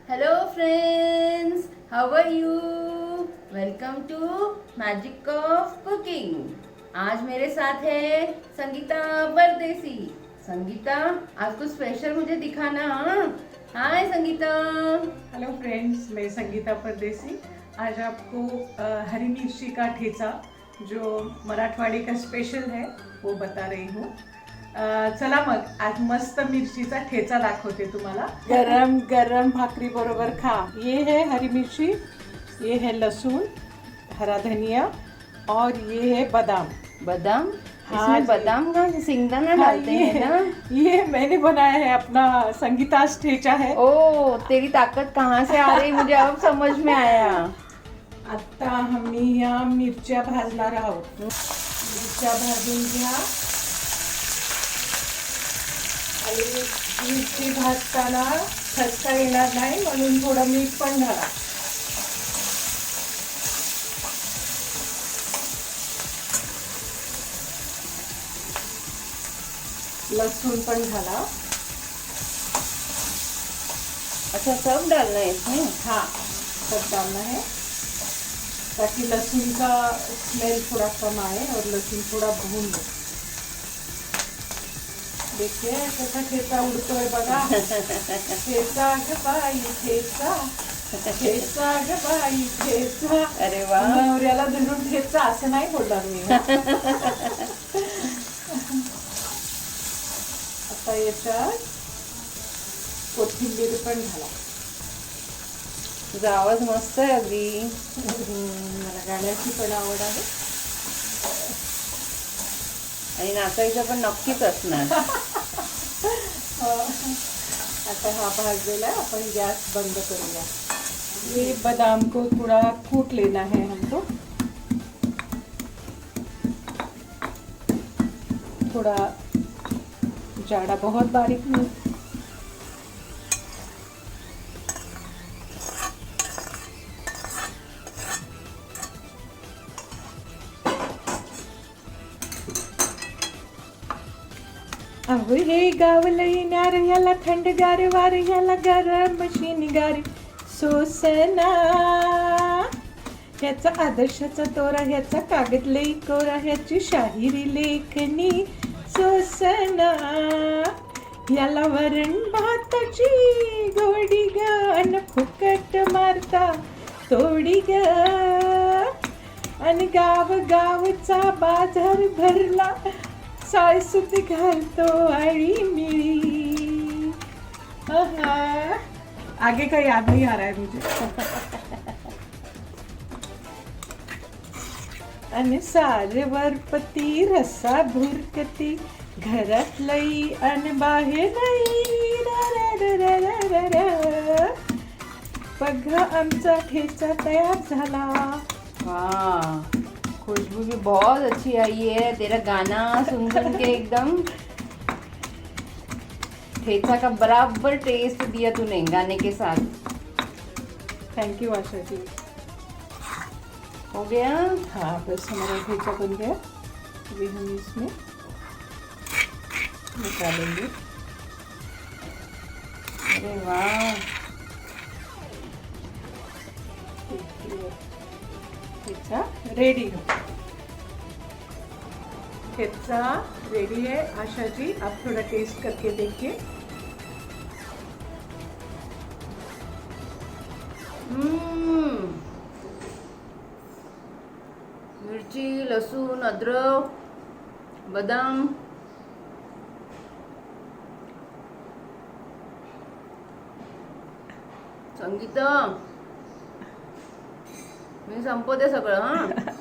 Hello friends, how are you? Welcome to magic of cooking. आज मेरे साथ है संगीता परदेसी। संगीता, आज कुछ स्पेशल मुझे दिखाना। हाय संगीता। हेलो फ्रेंड्स, मैं संगीता परदेसी। आज आपको हरी मिर्ची का ठेचा जो मराठवाडी का स्पेशल है वो बता रही हूँ। चला मग आज मस्त मिरचीचा ठेचा दाखवते तुम्हाला। गरम गरम भाकरी बरोबर खा। ये है हरी मिर्ची, ये है लहसुन, हरा धनिया और ये है बादाम। बादाम? हाँ इसमें जी। बादाम का सिंगदाना डालते हैं ना? ये मैंने बनाया है, अपना संगीता's ठेचा है। ओ, तेरी ताकत कहाँ से आ रही, मुझे अब समझ में आया। आता आम्ही ह्या मिरच्या भाजणार आहोत। मिरच्या भाजून घ्या आणि मिरची भाजताना ठसका येणार नाही म्हणून थोडं मीठ पण घाला। लहसुन पण घाला। अच्छा, सब डालना है इसमें? हाँ, सब डालना है ताकि लहसुन का स्मेल थोड़ा कम आए और लहसुन थोड़ा भून लो। देखिए कैसा ठेचा उड़तोय बघा। ठेचा ग बाई ठेचा, ठेचा ग बाई ठेचा। अरे वाह, नवऱ्याला धरून ठेचा असं नाही बोलणार मी। आता याच्यात कोथिंबीर पण घाला। तुझा आवाज मस्त आहे अगदी। मला गाण्याची पण आवड आहे आणि नाचायचं पण नक्कीच असणार। आता हा भाजलेला है, अपन गैस बंद करूँगा। ये बादाम को थोड़ा कूट लेना है हमको, थोड़ा जाड़ा, बहुत बारीक नहीं। अहो हे गावलई न्यार ह्याला थंडगार वार, ह्याला गरम मशीन गारी सोसना। ह्याचा आदर्शाचा तोरा, ह्याचा कागद लई कोरा, ह्याची शाहिरी लेखनी सोसना। याला वरण भाताची गोडी ग अन फुकट मारता तोडी ग। आणि गाव गावचा बाजार भरला, सायसूत घालतो आळी मिळी। आगे का याद नहीं आ रहा है मुझे। आणि सारेवर पती रसा भुरकती, घरात लई आणि बाहेर लई। बघा आमचा ठेचा तयार झाला। वाह, खुशबू भी बहुत अच्छी आई है। तेरा गाना सुन सुन के एकदम ठेचा का बराबर टेस्ट दिया तूने गाने के साथ। Thank you Asha ji. हो गया? हाँ, बस हमारा ठेचा बन गया। अभी हम इसमें निकालेंगे। अरे वाह, ठेचा रेडी है। ठेचा रेडी है आशा जी, आप थोड़ा टेस्ट करके देखिए। मिर्ची, लहसुन, अदरक, बादाम। संगीता, मी संपवते सगळं। हा